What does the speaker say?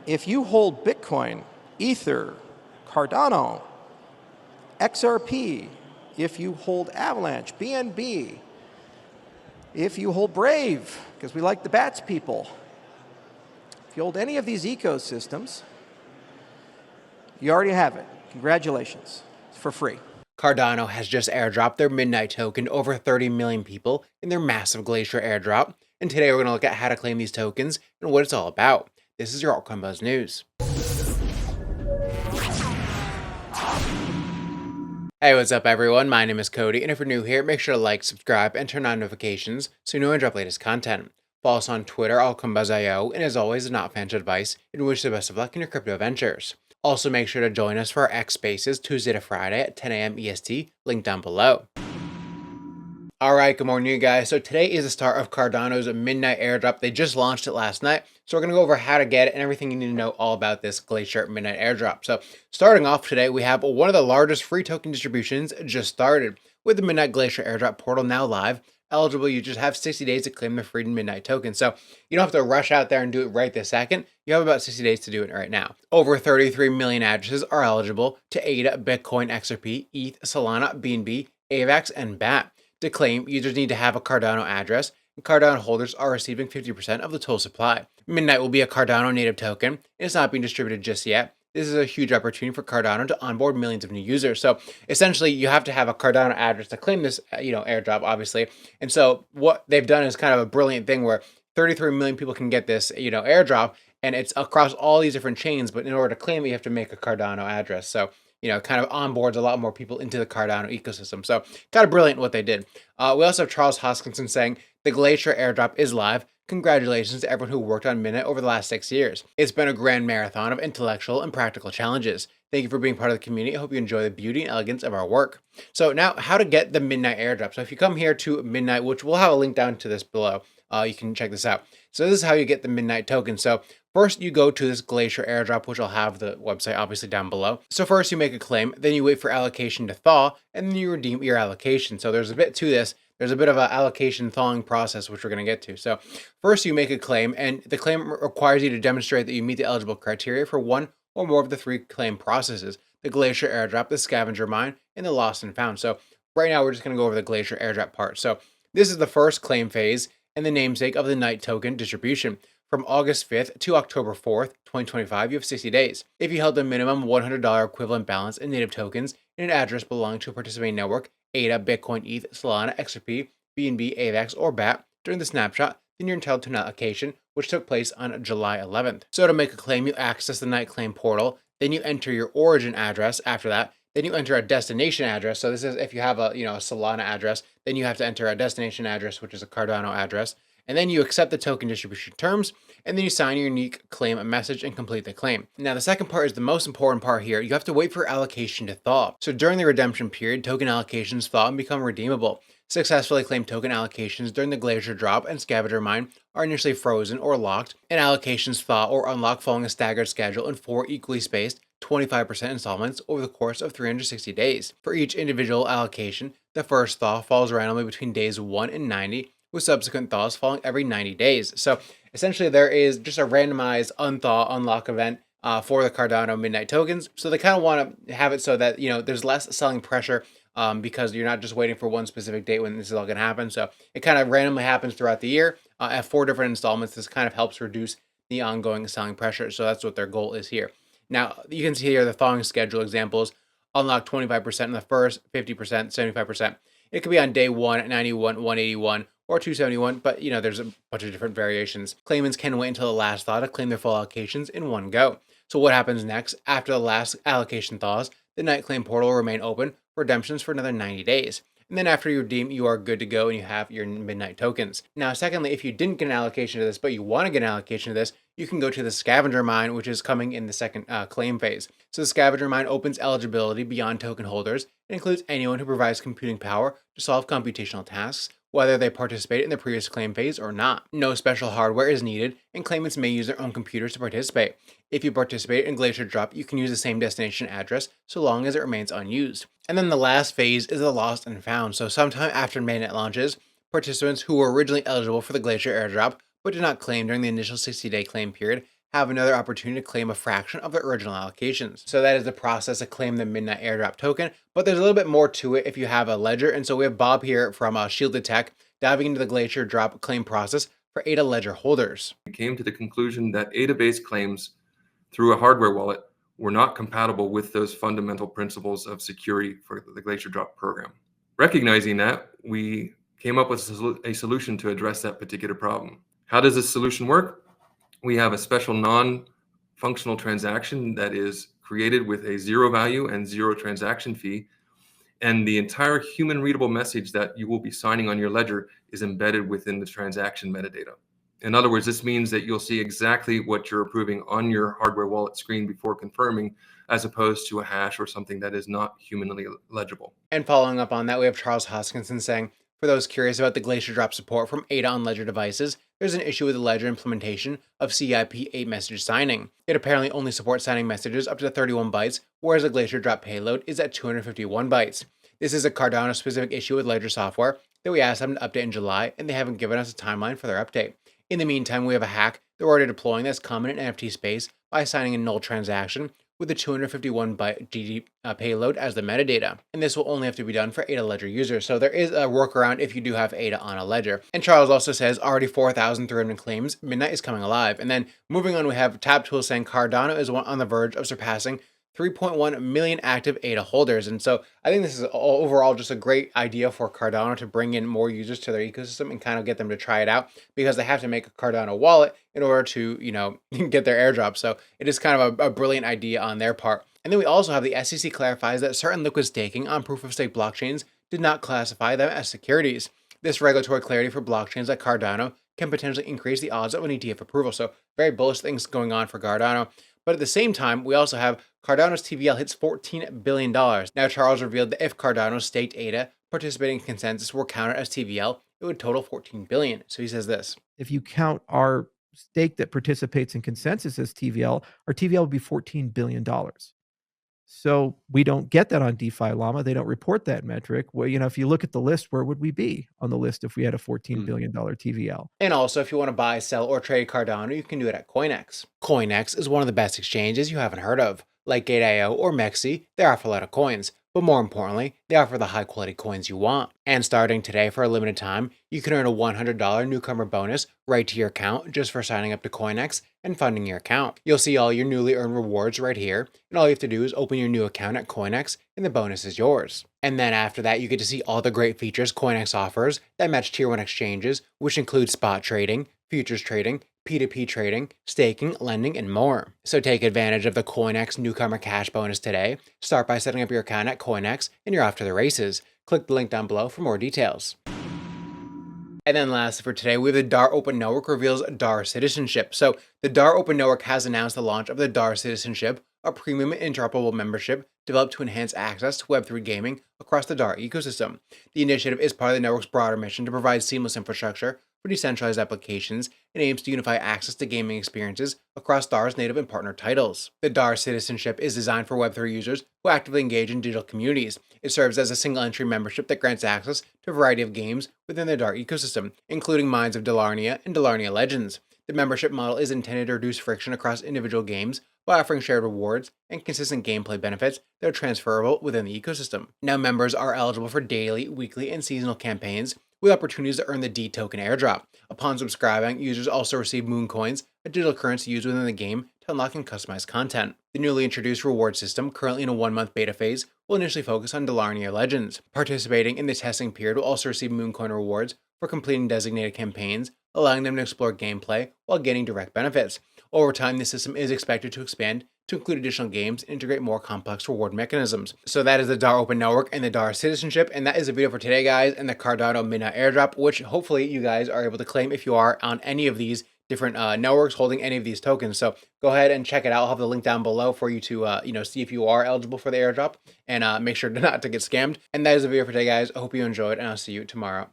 If you hold Bitcoin, Ether, Cardano, XRP, if you hold Avalanche, BNB, if you hold Brave, because we like the bats people, if you hold any of these ecosystems, you already have it. Congratulations. It's for free. Cardano has just airdropped their Midnight token to over 30 million people in their massive Glacier airdrop, and today we're going to look at how to claim these tokens and what it's all about. This is your Altcoin Buzz News. Hey, what's up everyone? My name is Cody, and if you're new here, make sure to like, subscribe, and turn on notifications so you know when I drop latest content. Follow us on Twitter, altcoinbuzz.io, and as always, not financial advice, and wish you the best of luck in your crypto ventures. Also, make sure to join us for our X Spaces Tuesday to Friday at 10 a.m. EST, link down below. Alright, good morning you guys. So today is the start of Cardano's Midnight Airdrop. They just launched it last night. So we're going to go over how to get it and everything you need to know all about this Glacier Midnight Airdrop. So starting off today, we have one of the largest free token distributions just started. With the Midnight Glacier Airdrop portal now live, eligible, you just have 60 days to claim the free Midnight token. So you don't have to rush out there and do it right this second. You have about 60 days to do it right now. Over 33 million addresses are eligible to ADA, Bitcoin, XRP, ETH, Solana, BNB, AVAX, and BAT. To claim, users need to have a Cardano address, and Cardano holders are receiving 50% of the total supply. Midnight will be a Cardano native token, and it's not being distributed just yet. This is a huge opportunity for Cardano to onboard millions of new users. So essentially, you have to have a Cardano address to claim this, airdrop, obviously. And so what they've done is kind of a brilliant thing where 33 million people can get this, airdrop, and it's across all these different chains. But in order to claim it, you have to make a Cardano address. So kind of onboards a lot more people into the Cardano ecosystem. So kind of brilliant what they did. We also have Charles Hoskinson saying, the Glacier airdrop is live. Congratulations to everyone who worked on Midnight over the last 6 years. It's been a grand marathon of intellectual and practical challenges. Thank you for being part of the community. I hope you enjoy the beauty and elegance of our work. So now, how to get the Midnight airdrop. So if you come here to Midnight, which we'll have a link down to this below, you can check this out. So this is how you get the Midnight token. So first, you go to this Glacier airdrop, which I'll have the website obviously down below. So first, you make a claim, then you wait for allocation to thaw, and then you redeem your allocation. So there's a bit to this. There's a bit of an allocation thawing process, which we're going to get to. So first, you make a claim, and the claim requires you to demonstrate that you meet the eligible criteria for one or more of the three claim processes: the Glacier airdrop, the scavenger mine, and the lost and found. So right now, we're just going to go over the Glacier airdrop part. So this is the first claim phase and the namesake of the Night token distribution. From August 5th to October 4th, 2025, you have 60 days. If you held a minimum $100 equivalent balance in native tokens and an address belonging to a participating network, ADA, Bitcoin, ETH, Solana, XRP, BNB, AVAX, or BAT, during the snapshot, then you're entitled to an allocation, which took place on July 11th. So to make a claim, you access the Night Claim portal, then you enter your origin address after that, then you enter a destination address. So this is if you have a Solana address, then you have to enter a destination address, which is a Cardano address. And then you accept the token distribution terms, and then you sign your unique claim message and complete the claim. Now, the second part is the most important part here. You have to wait for allocation to thaw. So during the redemption period, token allocations thaw and become redeemable. Successfully claimed token allocations during the Glacier drop and scavenger mine are initially frozen or locked, and allocations thaw or unlock following a staggered schedule in 4 equally spaced 25% installments over the course of 360 days. For each individual allocation, the first thaw falls randomly between days 1 and 90, with subsequent thaws falling every 90 days. So essentially there is just a randomized unthaw, unlock event for the Cardano Midnight tokens. So they kind of want to have it so that, there's less selling pressure because you're not just waiting for one specific date when this is all going to happen. So it kind of randomly happens throughout the year at 4 different installments. This kind of helps reduce the ongoing selling pressure. So that's what their goal is here. Now, you can see here the thawing schedule examples: unlock 25% in the first, 50%, 75%. It could be on day 1, 91, 181, or 271, but there's a bunch of different variations. Claimants can wait until the last thaw to claim their full allocations in one go. So what happens next? After the last allocation thaws, the Night Claim portal will remain open for redemptions for another 90 days. And then after you redeem, you are good to go and you have your Midnight tokens. Now, secondly, if you didn't get an allocation to this, but you want to get an allocation to this, you can go to the scavenger mine, which is coming in the second claim phase. So the scavenger mine opens eligibility beyond token holders and includes anyone who provides computing power to solve computational tasks, whether they participate in the previous claim phase or not. No special hardware is needed, and claimants may use their own computers to participate. If you participate in Glacier Drop, you can use the same destination address so long as it remains unused. And then the last phase is the lost and found. So sometime after mainnet launches, participants who were originally eligible for the Glacier airdrop but did not claim during the initial 60-day claim period have another opportunity to claim a fraction of their original allocations. So that is the process to claim the Midnight Airdrop token, but there's a little bit more to it if you have a ledger. And so we have Bob here from Shielded Tech diving into the Glacier Drop claim process for ADA ledger holders. We came to the conclusion that ADA-based claims through a hardware wallet were not compatible with those fundamental principles of security for the Glacier Drop program. Recognizing that, we came up with a solution to address that particular problem. How does this solution work? We have a special non-functional transaction that is created with a zero value and zero transaction fee. And the entire human readable message that you will be signing on your ledger is embedded within the transaction metadata. In other words, this means that you'll see exactly what you're approving on your hardware wallet screen before confirming, as opposed to a hash or something that is not humanly legible. And following up on that, we have Charles Hoskinson saying, for those curious about the Glacier Drop support from ADA on Ledger devices, there's an issue with the Ledger implementation of CIP8 message signing. It apparently only supports signing messages up to 31 bytes, whereas the Glacier Drop payload is at 251 bytes. This is a Cardano specific issue with Ledger software that we asked them to update in July, and they haven't given us a timeline for their update. In the meantime, we have a hack that we're already deploying that's common in NFT space by signing a null transaction with the 251 byte GD payload as the metadata. And this will only have to be done for ADA Ledger users. So there is a workaround if you do have ADA on a ledger. And Charles also says already 4,300 claims. Midnight is coming alive. And then moving on, we have TapTool saying Cardano is on the verge of surpassing 3.1 million active ADA holders. And so I think this is overall just a great idea for Cardano to bring in more users to their ecosystem and kind of get them to try it out, because they have to make a Cardano wallet in order to, get their airdrop. So it is kind of a brilliant idea on their part. And then we also have the SEC clarifies that certain liquid staking on proof of stake blockchains did not classify them as securities. This regulatory clarity for blockchains like Cardano can potentially increase the odds of an ETF approval. So very bullish things going on for Cardano. But at the same time, we also have Cardano's TVL hits $14 billion. Now, Charles revealed that if Cardano's staked ADA participating in consensus were counted as TVL, it would total $14 billion. So he says this. If you count our stake that participates in consensus as TVL, our TVL would be $14 billion. So we don't get that on DeFi Llama. They don't report that metric. Well, if you look at the list, where would we be on the list if we had a $14 billion TVL? And also, if you want to buy, sell, or trade Cardano, you can do it at CoinEx. CoinEx is one of the best exchanges you haven't heard of. Like Gate.io or Mexi, they offer a lot of coins, but more importantly, they offer the high quality coins you want. And starting today for a limited time, you can earn a $100 Newcomer Bonus right to your account just for signing up to CoinEx and funding your account. You'll see all your newly earned rewards right here, and all you have to do is open your new account at CoinEx and the bonus is yours. And then after that, you get to see all the great features CoinEx offers that match Tier 1 exchanges, which include spot trading, futures trading, P2P trading, staking, lending, and more. So take advantage of the CoinEx Newcomer Cash Bonus today. Start by setting up your account at CoinEx and you're off to the races. Click the link down below for more details. And then lastly for today, we have the DAR Open Network reveals DAR Citizenship. So the DAR Open Network has announced the launch of the DAR Citizenship, a premium interoperable membership developed to enhance access to Web3 gaming across the DAR ecosystem. The initiative is part of the network's broader mission to provide seamless infrastructure for decentralized applications and aims to unify access to gaming experiences across DAR's native and partner titles. The DAR Citizenship is designed for Web3 users who actively engage in digital communities. It serves as a single-entry membership that grants access to a variety of games within the DAR ecosystem, including Mines of Delarnia and Delarnia Legends. The membership model is intended to reduce friction across individual games by offering shared rewards and consistent gameplay benefits that are transferable within the ecosystem. Now, members are eligible for daily, weekly, and seasonal campaigns with opportunities to earn the D token airdrop. Upon subscribing, users also receive Moon Coins, a digital currency used within the game to unlock and customize content. The newly introduced reward system, currently in a 1-month beta phase, will initially focus on Delarnia Legends. Participating in the testing period will also receive Moon Coin rewards for completing designated campaigns, allowing them to explore gameplay while gaining direct benefits. Over time, the system is expected to expand to include additional games and integrate more complex reward mechanisms. So that is the DAR Open Network and the DAR Citizenship, and that is the video for today, guys, and the Cardano Midnight Airdrop, which hopefully you guys are able to claim if you are on any of these different networks holding any of these tokens. So go ahead and check it out. I'll have the link down below for you to see if you are eligible for the airdrop, and make sure not to get scammed. And that is the video for today, guys. I hope you enjoyed, and I'll see you tomorrow.